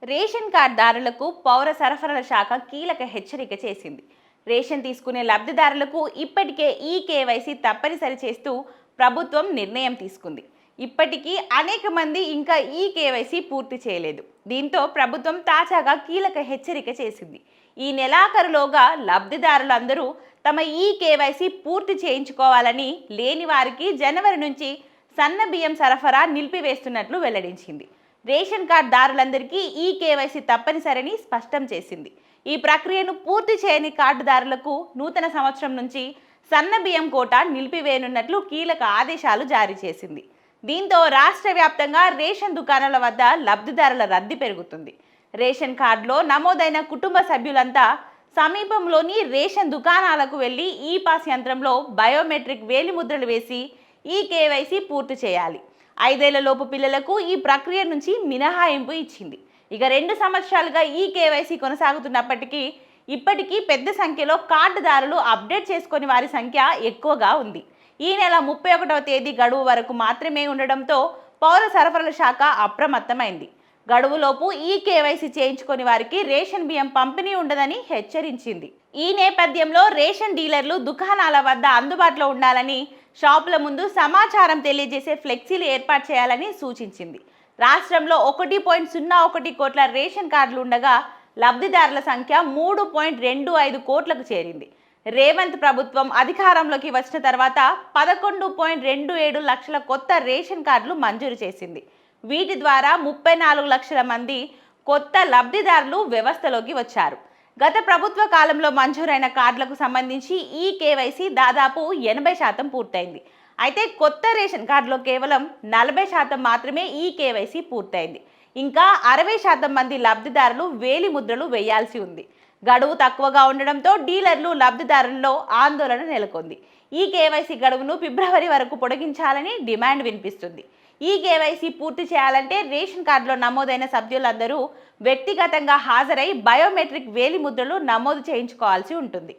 Ration కార్డుదారులకు పౌర సరఫరాల శాఖ కీలక హెచ్చరిక చేసింది. రేషన్ తీసుకునే లబ్ధిదారులకు ఇప్పటికే ఈ కేవైసీ తప్పనిసరి చేస్తూ ప్రభుత్వం నిర్ణయం తీసుకుంది. ఇప్పటికీ అనేక మంది ఇంకా ఈ కేవైసీ పూర్తి చేయలేదు. దీంతో ప్రభుత్వం తాజాగా కీలక హెచ్చరిక చేసింది. ఈ నెలాఖరులోగా లబ్ధిదారులందరూ తమ ఈ కేవైసీ పూర్తి చేయించుకోవాలని, లేని వారికి జనవరి నుంచి సన్న బియ్యం సరఫరా నిలిపివేస్తున్నట్లు వెల్లడించింది. రేషన్ కార్డుదారులందరికీ ఈ కేవైసీ తప్పనిసరిని స్పష్టం చేసింది. ఈ ప్రక్రియను పూర్తి చేయని కార్డుదారులకు నూతన సంవత్సరం నుంచి సన్న బియ్యం కోట నిలిపివేయనున్నట్లు కీలక ఆదేశాలు జారీ చేసింది. దీంతో రాష్ట్ర వ్యాప్తంగా రేషన్ దుకాణాల వద్ద లబ్ధిదారుల రద్దీ పెరుగుతుంది. రేషన్ కార్డులో నమోదైన కుటుంబ సభ్యులంతా సమీపంలోని రేషన్ దుకాణాలకు వెళ్లి ఈ పాస్ యంత్రంలో బయోమెట్రిక్ వేలిముద్రలు వేసి ఈ కేవైసీ పూర్తి చేయాలి. 5 ఏళ్ల లోపు పిల్లలకు ఈ ప్రక్రియ నుంచి మినహాయింపు ఇచ్చింది. ఇక 2 సంవత్సరాలుగా ఈ కేవైసీ కొనసాగుతున్నప్పటికీ ఇప్పటికీ పెద్ద సంఖ్యలో కార్డుదారులు అప్డేట్ చేసుకుని వారి సంఖ్య ఎక్కువగా ఉంది. ఈ నెల 31వ తేదీ గడువు వరకు మాత్రమే ఉండడంతో పౌర సరఫరాల శాఖ అప్రమత్తమైంది. గడువులోపు ఈ కేవైసీ చేయించుకొని వారికి రేషన్ బియ్యం పంపిణీ ఉండదని హెచ్చరించింది. ఈ నేపథ్యంలో రేషన్ డీలర్లు దుకాణాల వద్ద అందుబాటులో ఉండాలని, షాపుల ముందు సమాచారం తెలియజేసే ఫ్లెక్సీలు ఏర్పాటు చేయాలని సూచించింది. రాష్ట్రంలో 1.01 కోట్ల రేషన్ కార్డులు ఉండగా లబ్ధిదారుల సంఖ్య 3.25 కోట్లకు చేరింది. రేవంత్ ప్రభుత్వం అధికారంలోకి వచ్చిన తర్వాత 11.27 లక్షల కొత్త రేషన్ కార్డులు మంజూరు చేసింది. వీటి ద్వారా 34 లక్షల మంది కొత్త లబ్ధిదారులు వ్యవస్థలోకి వచ్చారు. గత ప్రభుత్వ కాలంలో మంజూరైన కార్డులకు సంబంధించి ఈ కేవైసీ దాదాపు 80% పూర్తయింది. అయితే కొత్త రేషన్ కార్డులో కేవలం 40% మాత్రమే ఈ కేవైసీ పూర్తయింది. ఇంకా 60% మంది లబ్ధిదారులు వేలి ముద్రలు వేయాల్సి ఉంది. గడువు తక్కువగా ఉండడంతో డీలర్లు, లబ్ధిదారుల్లో ఆందోళన నెలకొంది. ఈ కేవైసీ గడువును ఫిబ్రవరి వరకు పొడిగించాలని డిమాండ్ వినిపిస్తుంది. ఈ కేవైసీ పూర్తి చేయాలంటే రేషన్ కార్డులో నమోదైన సభ్యులందరూ వ్యక్తిగతంగా హాజరై బయోమెట్రిక్ వేలి ముద్రలు నమోదు చేయించుకోవాల్సి ఉంటుంది.